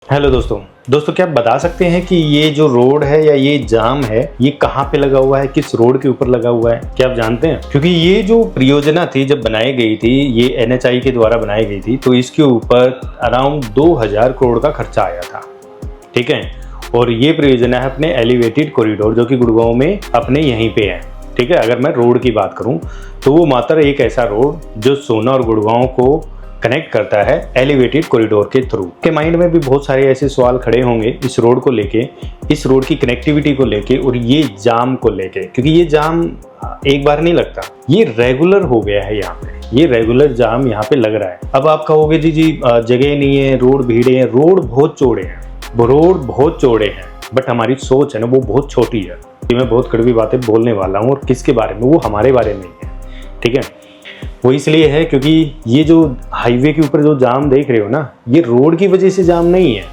Hello दोस्तों क्या आप बता सकते हैं कि ये जो रोड है या ये जाम है ये कहाँ पे लगा हुआ है, किस रोड के ऊपर लगा हुआ है? क्या आप जानते हैं? क्योंकि ये जो परियोजना थी जब बनाई गई थी, ये NHAI के द्वारा बनाई गई थी, तो इसके ऊपर अराउंड 2000 करोड़ का खर्चा आया था। ठीक है, और ये परियोजना है अपने एलिवेटेड कॉरिडोर जो कि गुड़गांव में अपने यहीं पे है। ठीक है, अगर मैं रोड की बात करूं तो वो मात्र एक ऐसा रोड जो सोना और गुड़गांव को कनेक्ट करता है एलिवेटेड कॉरिडोर के थ्रू। के माइंड में भी बहुत सारे ऐसे सवाल खड़े होंगे इस रोड को लेके, इस रोड की कनेक्टिविटी को लेके और ये जाम को लेके, क्योंकि ये जाम एक बार नहीं लगता, ये रेगुलर हो गया है। यहाँ पे ये रेगुलर जाम यहाँ पे लग रहा है। अब आप कहोगे जी जगह नहीं है, रोड भीड़े हैं। रोड बहुत चौड़े हैं, रोड बहुत चौड़े हैं, बट हमारी सोच है ना वो बहुत छोटी है। मैं बहुत कड़वी बातें बोलने वाला हूँ, और किसके बारे में? वो हमारे बारे में ही है। ठीक है, वो इसलिए है क्योंकि ये जो हाईवे के ऊपर जो जाम देख रहे हो ना, ये रोड की वजह से जाम नहीं है,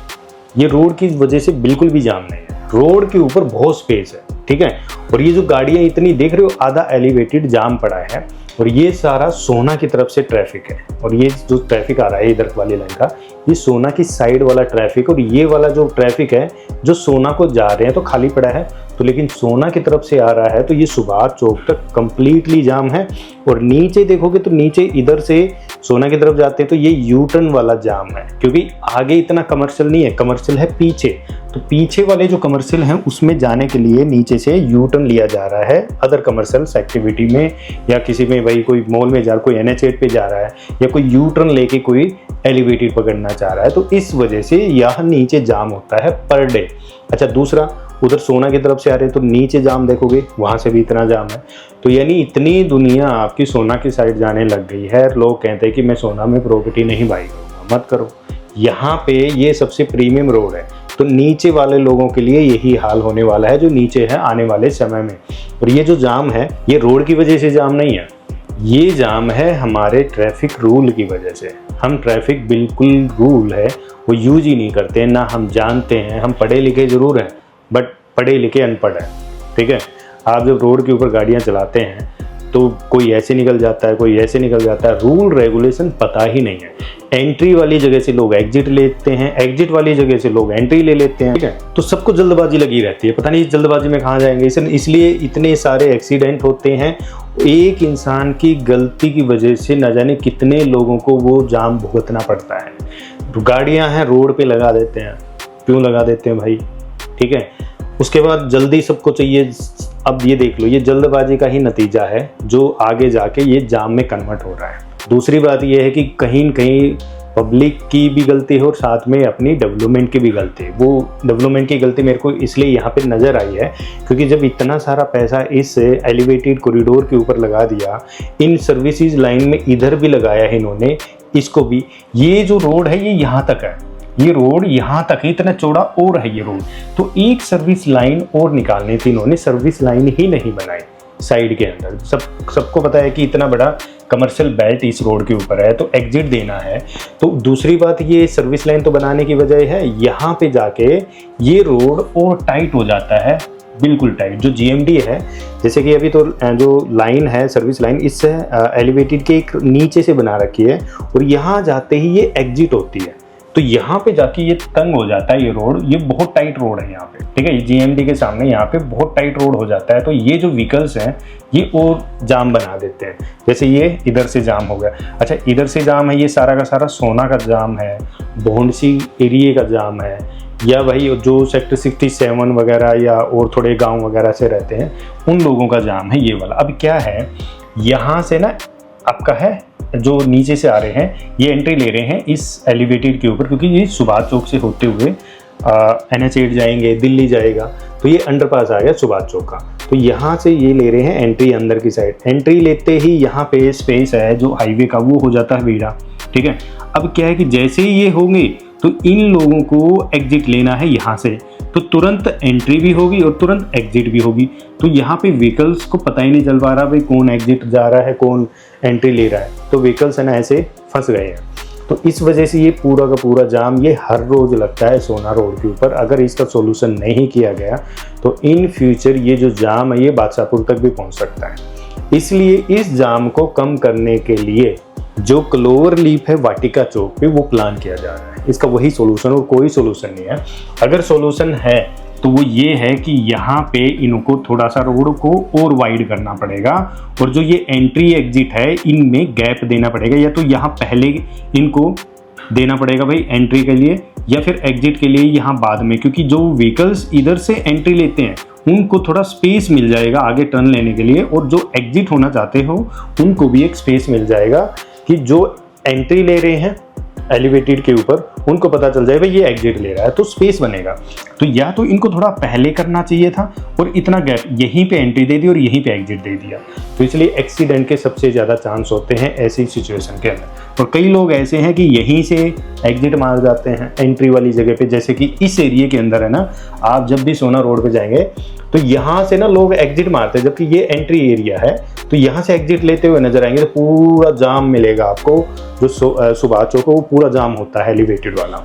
ये रोड की वजह से बिल्कुल भी जाम नहीं है। रोड के ऊपर बहुत स्पेस है। ठीक है, और ये जो गाड़ियां इतनी देख रहे हो, आधा एलिवेटेड जाम पड़ा है, और ये सारा सोना की तरफ से ट्रैफिक है। और ये जो ट्रैफिक आ रहा है इधर वाली लाइन का, ये सोना की साइड वाला ट्रैफिक, और ये वाला जो ट्रैफिक है जो सोना को जा रहे हैं तो खाली पड़ा है, तो लेकिन सोना की तरफ से आ रहा है तो ये सुभाष चौक तक कंप्लीटली जाम है। और नीचे देखोगे तो नीचे इधर से सोना की तरफ जाते हैं तो ये यू टर्न वाला जाम है, क्योंकि आगे इतना कमर्शियल नहीं है, कमर्शियल है पीछे। तो पीछे वाले जो कमर्शियल हैं उसमें जाने के लिए नीचे से यू टर्न लिया जा रहा है अदर कमर्शियल एक्टिविटी में, या किसी में भाई कोई मॉल में जा रहा, कोई NH8 पे जा रहा है, या कोई यू टर्न लेके कोई एलिवेटेड पकड़ना चाह रहा है, तो इस वजह से यहाँ नीचे जाम होता है पर डे। अच्छा, दूसरा उधर सोना की तरफ से आ रहे हैं तो नीचे जाम देखोगे, वहां से भी इतना जाम है। तो यानी इतनी दुनिया आपकी सोना की साइड जाने लग गई है। लोग कहते हैं कि मैं सोना में प्रॉपर्टी नहीं बाई करूंगा, मत करो। यहाँ पे ये सबसे प्रीमियम रोड है, तो नीचे वाले लोगों के लिए यही हाल होने वाला है जो नीचे है आने वाले समय में। और ये जो जाम है ये रोड की वजह से जाम नहीं है, ये जाम है हमारे ट्रैफिक रूल की वजह से। हम ट्रैफिक बिल्कुल रूल है वो यूज ही नहीं करते, ना हम जानते हैं। हम पढ़े लिखे जरूर हैं बट पढ़े लिखे अनपढ़ है। ठीक है, आप जब रोड के ऊपर गाड़ियां चलाते हैं तो कोई ऐसे निकल जाता है, कोई ऐसे निकल जाता है, रूल रेगुलेशन पता ही नहीं है। एंट्री वाली जगह से लोग एग्जिट लेते हैं, एग्जिट वाली जगह से लोग एंट्री ले लेते हैं। ठीक है, तो सबको जल्दबाजी लगी रहती है, पता नहीं इस जल्दबाजी में कहाँ जाएंगे। इसलिए इतने सारे एक्सीडेंट होते हैं। एक इंसान की गलती की वजह से न जाने कितने लोगों को वो जाम भुगतना पड़ता है। तो गाड़ियां हैं रोड पे लगा देते हैं, क्यों लगा देते हैं भाई? ठीक है, उसके बाद जल्दी सबको चाहिए। अब ये देख लो, ये जल्दबाजी का ही नतीजा है जो आगे जाके ये जाम में कन्वर्ट हो रहा है। दूसरी बात ये है कि कहीं न कहीं पब्लिक की भी गलती है और साथ में अपनी डेवलपमेंट की भी गलती है। वो डेवलपमेंट की गलती मेरे को इसलिए यहाँ पे नज़र आई है क्योंकि जब इतना सारा पैसा इस एलिवेटेड कॉरिडोर के ऊपर लगा दिया, इन सर्विसेज लाइन में इधर भी लगाया है इन्होंने, इसको भी। ये जो रोड है ये यहाँ तक है, ये रोड यहाँ तक है, इतना चौड़ा और है ये रोड। तो एक सर्विस लाइन और निकालनी थी इन्होंने, सर्विस लाइन ही नहीं बनाई साइड के अंदर। सबको पता है कि इतना बड़ा कमर्शियल बेल्ट इस रोड के ऊपर है तो एग्जिट देना है। तो दूसरी बात, ये सर्विस लाइन तो बनाने की वजह है यहाँ पे जाके ये रोड और टाइट हो जाता है, बिल्कुल टाइट। जो GMD है, जैसे कि अभी तो जो लाइन है सर्विस लाइन, इससे एलिवेटेड के एक नीचे से बना रखी है और यहाँ जाते ही ये एग्जिट होती है, तो यहाँ पे जाके ये तंग हो जाता है ये रोड। ये बहुत टाइट रोड है यहाँ पे। ठीक है, ये GMD के सामने यहाँ पे बहुत टाइट रोड हो जाता है। तो ये जो व्हीकल्स हैं ये और जाम बना देते हैं। जैसे ये इधर से जाम हो गया। अच्छा, इधर से जाम है, ये सारा का सारा सोना का जाम है, भोंडसी एरिया का जाम है, या वही जो सेक्टर 67 वगैरह या और थोड़े गाँव वगैरह से रहते हैं उन लोगों का जाम है ये वाला। अब क्या है, यहाँ से ना आपका है जो नीचे से आ रहे हैं ये एंट्री ले रहे हैं इस एलिवेटेड के ऊपर, क्योंकि ये सुभाष चौक से होते हुए NH8 जाएंगे, दिल्ली जाएगा, तो ये अंडरपास आ गया सुभाष चौक का। तो यहाँ से ये ले रहे हैं एंट्री अंदर की साइड। एंट्री लेते ही यहाँ पे स्पेस है जो हाईवे का, वो हो जाता है भीड़ा। ठीक है, अब क्या है कि जैसे ही ये होंगे तो इन लोगों को एग्जिट लेना है यहाँ से, तो तुरंत एंट्री भी होगी और तुरंत एग्जिट भी होगी। तो यहाँ पे व्हीकल्स को पता ही नहीं चल पा रहा भाई कौन एग्जिट जा रहा है कौन एंट्री ले रहा है, तो व्हीकल्स है ना ऐसे फंस गए हैं। तो इस वजह से ये पूरा का पूरा जाम ये हर रोज लगता है सोना रोड के ऊपर। अगर इसका सोल्यूशन नहीं किया गया तो इन फ्यूचर ये जो जाम है ये बादशाहपुर तक भी पहुंच सकता है। इसलिए इस जाम को कम करने के लिए जो क्लोवर लीफ है वाटिका चौक पे वो प्लान किया जा रहा है। इसका वही सोल्यूशन और कोई सोल्यूशन नहीं है। अगर सोल्यूशन है तो वो ये है कि यहाँ पे इनको थोड़ा सा रोड को और वाइड करना पड़ेगा और जो ये एंट्री एग्जिट है इनमें गैप देना पड़ेगा, या तो यहाँ पहले इनको देना पड़ेगा भाई एंट्री के लिए, या फिर एग्जिट के लिए यहाँ बाद में, क्योंकि जो व्हीकल्स इधर से एंट्री लेते हैं उनको थोड़ा स्पेस मिल जाएगा आगे टर्न लेने के लिए, और जो एग्जिट होना चाहते हो उनको भी एक स्पेस मिल जाएगा कि जो एंट्री ले रहे हैं एलिवेटेड के ऊपर उनको पता चल जाए भाई ये एग्जिट ले रहा है, तो स्पेस बनेगा। तो या तो इनको थोड़ा पहले करना चाहिए था और इतना गैप, यहीं पे एंट्री दे दी और यहीं पे एग्जिट दे दिया, तो इसलिए एक्सीडेंट के सबसे ज़्यादा चांस होते हैं ऐसी सिचुएशन के अंदर। और कई लोग ऐसे हैं कि यहीं से एग्जिट मार जाते हैं एंट्री वाली जगह पे, जैसे कि इस एरिया के अंदर है ना, आप जब भी सोना रोड पे जाएंगे तो यहाँ से ना लोग एग्जिट मारते हैं, जबकि ये एंट्री एरिया है, तो यहाँ से एग्जिट लेते हुए नजर आएंगे तो पूरा जाम मिलेगा आपको। जो सुभाष चौक वो पूरा जाम होता है एलिवेटेड वाला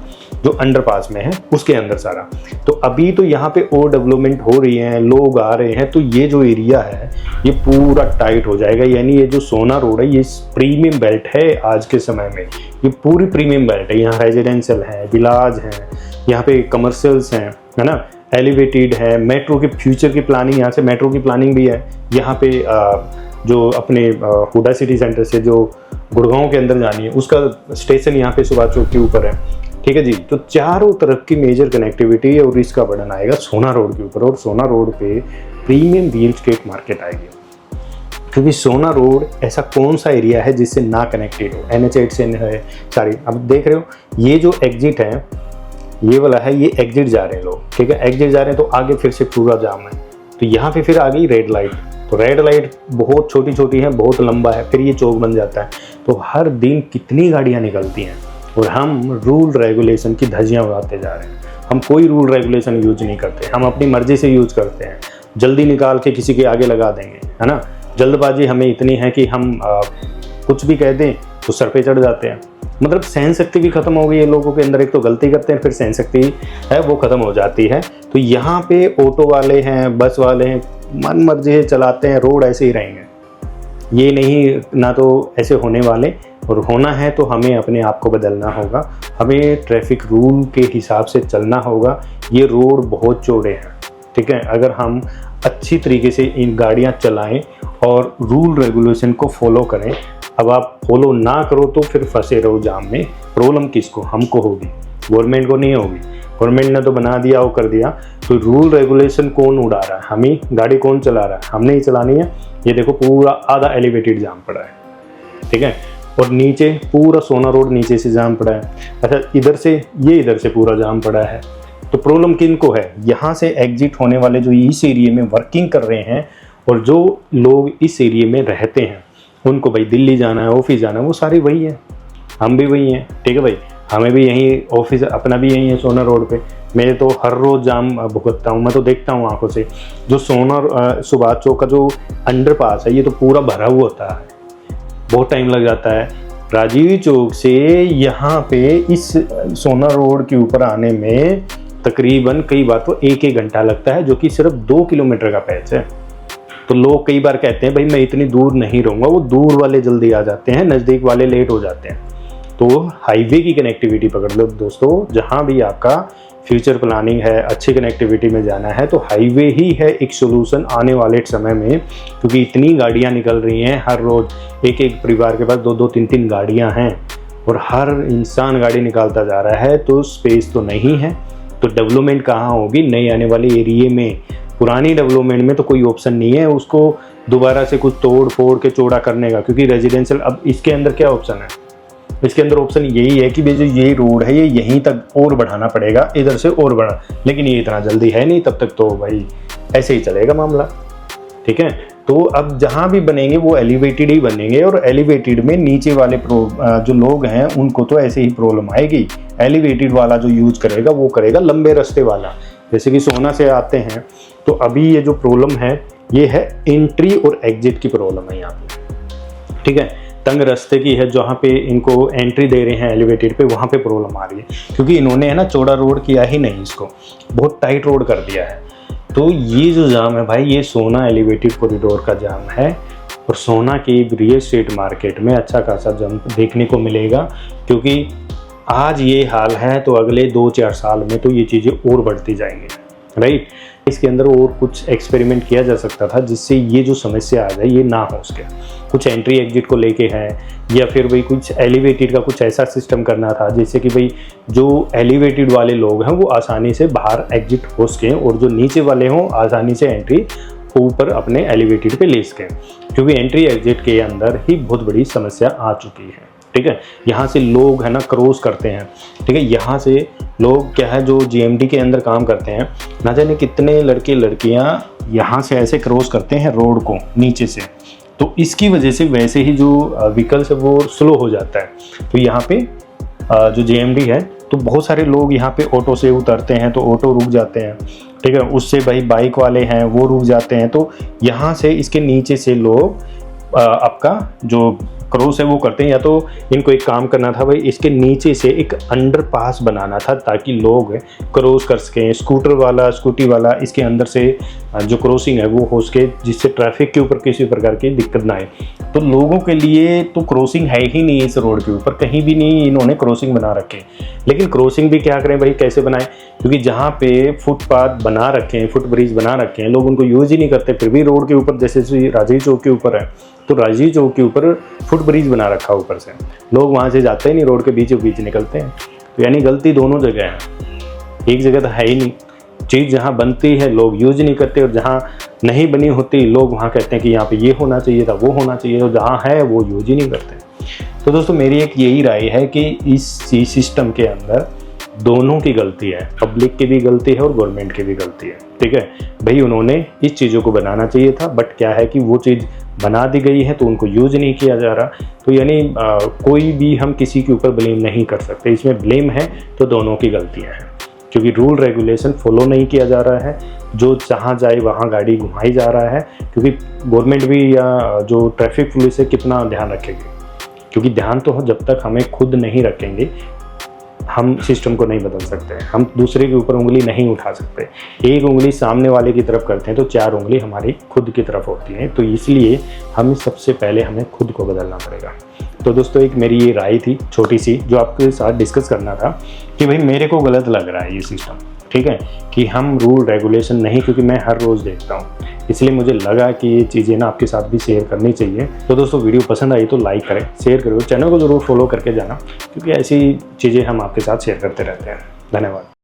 जो अंडरपास में है उसके अंदर सारा। तो अभी तो यहाँ पे और डेवलपमेंट हो रही है, लोग आ रहे हैं, तो ये जो एरिया है ये पूरा टाइट हो जाएगा। यानी ये जो सोना रोड है ये प्रीमियम बेल्ट है आज के समय में, ये पूरी प्रीमियम बेल्ट है। यहाँ रेजिडेंशियल है, विलाज है, यहाँ पे कमर्शियल्स हैं, है ना, एलिवेटेड है, मेट्रो के फ्यूचर की प्लानिंग, यहाँ से मेट्रो की प्लानिंग भी है। यहाँ पे जो अपने हुडा सिटी सेंटर से जो गुड़गांव के अंदर जानी है उसका स्टेशन यहाँ पे सुभाष चौक के ऊपर है, ठीक है जी। तो चारों तरफ की मेजर कनेक्टिविटी है और इसका बटन आएगा सोना रोड के ऊपर, और सोना रोड पे प्रीमियम रियल एस्टेट मार्केट आएगी, क्योंकि सोना रोड ऐसा कौन सा एरिया है जिससे ना कनेक्टेड हो, NH8 से है सारी। अब देख रहे हो ये जो एग्जिट है ये वाला है, ये एग्जिट जा रहे हैं लोग, ठीक है, एग्जिट जा रहे हैं तो आगे फिर से पूरा जाम है। तो यहाँ पे फिर आ गई रेड लाइट, तो रेड लाइट बहुत छोटी छोटी है, बहुत लंबा है, फिर ये चौक बन जाता है। तो हर दिन कितनी गाड़ियाँ निकलती हैं और हम रूल रेगुलेशन की धज्जियाँ उड़ाते जा रहे हैं। हम कोई रूल रेगुलेशन यूज नहीं करते, हम अपनी मर्जी से यूज करते हैं, जल्दी निकाल के किसी के आगे लगा देंगे, है ना। जल्दबाजी हमें इतनी है कि हम कुछ भी कह दें तो सर पे चढ़ जाते हैं। मतलब सहन शक्ति भी खत्म हो गई है लोगों के अंदर, एक तो गलती करते हैं फिर सहन शक्ति है वो खत्म हो जाती है। तो यहाँ पे ऑटो वाले हैं, बस वाले हैं, मन मर्जी से चलाते हैं, रोड ऐसे ही रहेंगे, ये नहीं ना तो ऐसे होने वाले। और होना है तो हमें अपने आप को बदलना होगा, हमें ट्रैफिक रूल के हिसाब से चलना होगा। ये रोड बहुत चौड़े हैं, ठीक है, अगर हम अच्छी तरीके से इन गाड़ियाँ चलाएं और रूल रेगुलेशन को फॉलो करें। अब आप फॉलो ना करो तो फिर फंसे रहो जाम में, प्रॉब्लम किसको, हमको होगी, गवर्नमेंट को नहीं होगी। गवर्नमेंट ने तो बना दिया, वो कर दिया, तो रूल रेगुलेशन कौन उड़ा रहा है, हम ही, गाड़ी कौन चला रहा है, हमने ही चलानी है। ये देखो पूरा आधा एलिवेटेड जाम पड़ा है, ठीक है, और नीचे पूरा सोना रोड नीचे से जाम पड़ा है। अच्छा इधर से ये इधर से पूरा जाम पड़ा है। तो प्रॉब्लम किनको है, यहाँ से एग्जिट होने वाले जो इस एरिया में वर्किंग कर रहे हैं और जो लोग इस एरिया में रहते हैं उनको भाई दिल्ली जाना है, ऑफिस जाना है, वो सारे वही हैं, हम भी वही हैं, ठीक है भाई, हमें भी यहीं ऑफिस अपना भी यहीं है सोना रोड पे। मैं तो हर रोज़ जाम भुगतता हूँ, मैं तो देखता हूँ आंखों से। जो सोना सुभाष चौक का जो अंडरपास है ये तो पूरा भरा हुआ होता है, बहुत टाइम लग जाता है। राजीव चौक से यहाँ पे इस सोना रोड के ऊपर आने में तकरीबन कई बार तो 1-1 घंटा लगता है, जो कि सिर्फ 2 किलोमीटर का पैच है। तो लोग कई बार कहते हैं भाई मैं इतनी दूर नहीं रहूँगा, वो दूर वाले जल्दी आ जाते हैं, नज़दीक वाले लेट हो जाते हैं। तो हाईवे की कनेक्टिविटी पकड़ लो दोस्तों, जहाँ भी आपका फ्यूचर प्लानिंग है, अच्छी कनेक्टिविटी में जाना है, तो हाईवे ही है एक सोल्यूशन आने वाले समय में, क्योंकि इतनी गाड़ियाँ निकल रही हैं हर रोज़, एक एक परिवार के पास 2-2 3-3 गाड़ियाँ हैं और हर इंसान गाड़ी निकालता जा रहा है, तो स्पेस तो नहीं है। तो डेवलपमेंट कहाँ होगी, नई आने वाले एरिए में। पुरानी डेवलपमेंट में तो कोई ऑप्शन नहीं है उसको दोबारा से कुछ तोड़ फोड़ के चौड़ा करने का, क्योंकि रेजिडेंशियल, अब इसके अंदर क्या ऑप्शन है, इसके अंदर ऑप्शन यही है कि भाई जो ये रोड है ये यहीं तक और बढ़ाना पड़ेगा, इधर से और बढ़ा, लेकिन ये इतना जल्दी है नहीं, तब तक तो भाई ऐसे ही चलेगा मामला, ठीक है। तो अब जहाँ भी बनेंगे वो एलिवेटेड ही बनेंगे, और एलिवेटेड में नीचे वाले जो लोग हैं उनको तो ऐसे ही प्रॉब्लम आएगी। एलिवेटेड वाला जो यूज करेगा वो करेगा लंबे रास्ते वाला, जैसे कि सोना से आते हैं। तो अभी ये जो प्रॉब्लम है ये है एंट्री और एग्जिट की प्रॉब्लम है यहाँ पे, ठीक है, तंग रास्ते की है, जहाँ पे इनको एंट्री दे रहे हैं एलिवेटेड पे, वहाँ पे प्रॉब्लम आ रही है, क्योंकि इन्होंने है ना चौड़ा रोड किया ही नहीं, इसको बहुत टाइट रोड कर दिया है। तो ये जो जाम है भाई, ये सोना एलिवेटेड कॉरिडोर का जाम है, और सोना की रियल एस्टेट मार्केट में अच्छा खासा जंप देखने को मिलेगा, क्योंकि आज ये हाल है तो अगले 2-4 साल में तो ये चीज़ें और बढ़ती जाएंगी, राइट। इसके अंदर और कुछ एक्सपेरिमेंट किया जा सकता था जिससे ये जो समस्या आ जाए ये ना हो सके। कुछ एंट्री एग्जिट को लेके है, या फिर भाई कुछ एलिवेटेड का कुछ ऐसा सिस्टम करना था जिससे कि भाई जो एलिवेटेड वाले लोग हैं वो आसानी से बाहर एग्जिट हो सकें और जो नीचे वाले हों आसानी से एंट्री ऊपर अपने एलिवेटेड पे ले सकें, क्योंकि एंट्री एग्जिट के अंदर ही बहुत बड़ी समस्या आ चुकी है, ठीक है। यहाँ से लोग है ना क्रॉस करते हैं, ठीक है। यहाँ से लोग क्या है जो जीएमडी के अंदर काम करते हैं, ना जाने कितने लड़के लड़कियाँ यहाँ से ऐसे क्रॉस करते हैं रोड को नीचे से, तो इसकी वजह से वैसे ही जो व्हीकल्स है वो स्लो हो जाता है। तो यहाँ पे जो जीएमडी है तो बहुत सारे लोग यहाँ पे ऑटो से उतरते हैं तो ऑटो रुक जाते हैं, ठीक है। उससे भाई बाइक वाले हैं वो रुक जाते हैं, तो यहाँ से इसके नीचे से लोग आपका जो क्रॉस है वो करते हैं। या तो इनको एक काम करना था भाई, इसके नीचे से एक अंडरपास बनाना था ताकि लोग क्रॉस कर सकें, स्कूटर वाला स्कूटी वाला इसके अंदर से जो क्रॉसिंग है वो हो सके, जिससे ट्रैफिक के ऊपर किसी प्रकार की दिक्कत ना आए। तो लोगों के लिए तो क्रॉसिंग है ही नहीं इस रोड के ऊपर, कहीं भी नहीं इन्होंने क्रॉसिंग बना रखे। लेकिन क्रॉसिंग भी क्या करें भाई, कैसे बनाएं, क्योंकि जहाँ पे फुटपाथ बना रखे हैं, फुट ब्रिज बना रखे हैं, लोग उनको यूज़ ही नहीं करते। फिर भी रोड के ऊपर जैसे राजीव चौक के ऊपर है तो राजीव चौक के ऊपर फुट ब्रिज बना रखा है, ऊपर से लोग वहाँ से जाते ही नहीं, रोड के बीचों बीच निकलते हैं। तो यानी गलती दोनों जगह है, एक जगह तो है ही नहीं। चीज़ जहाँ बनती है लोग यूज नहीं करते, और जहाँ नहीं बनी होती लोग वहाँ कहते हैं कि यहाँ पे ये होना चाहिए था, वो होना चाहिए, और जहाँ है वो यूज ही नहीं करते। तो दोस्तों मेरी एक यही राय है कि इस सिस्टम के अंदर दोनों की गलती है, पब्लिक की भी गलती है और गवर्नमेंट की भी गलती है, ठीक है भाई। उन्होंने इस चीज़ों को बनाना चाहिए था, बट क्या है कि वो चीज़ बना दी गई है तो उनको यूज नहीं किया जा रहा। तो यानी कोई भी हम किसी के ऊपर ब्लेम नहीं कर सकते, इसमें ब्लेम है तो दोनों की गलतियां हैं, क्योंकि रूल रेगुलेशन फॉलो नहीं किया जा रहा है। जो जहाँ जाए वहाँ गाड़ी घुमाई जा रहा है, क्योंकि गवर्नमेंट भी या जो ट्रैफिक पुलिस है कितना ध्यान रखेगी, क्योंकि ध्यान तो जब तक हमें खुद नहीं रखेंगे हम सिस्टम को नहीं बदल सकते। हम दूसरे के ऊपर उंगली नहीं उठा सकते। एक उंगली सामने वाले की तरफ करते हैं तो 4 उंगली हमारी खुद की तरफ होती हैं। तो इसलिए हमें सबसे पहले हमें खुद को बदलना पड़ेगा। तो दोस्तों एक मेरी ये राय थी छोटी सी जो आपके साथ डिस्कस करना था कि भाई मेरे को गलत लग रहा है ये सिस्टम, ठीक है, कि हम रूल रेगुलेशन नहीं, क्योंकि मैं हर रोज़ देखता हूँ, इसलिए मुझे लगा कि ये चीज़ें ना आपके साथ भी शेयर करनी चाहिए। तो दोस्तों वीडियो पसंद आई तो लाइक करें, शेयर करो, चैनल को ज़रूर फॉलो करके जाना, क्योंकि ऐसी चीज़ें हम आपके साथ शेयर करते रहते हैं। धन्यवाद।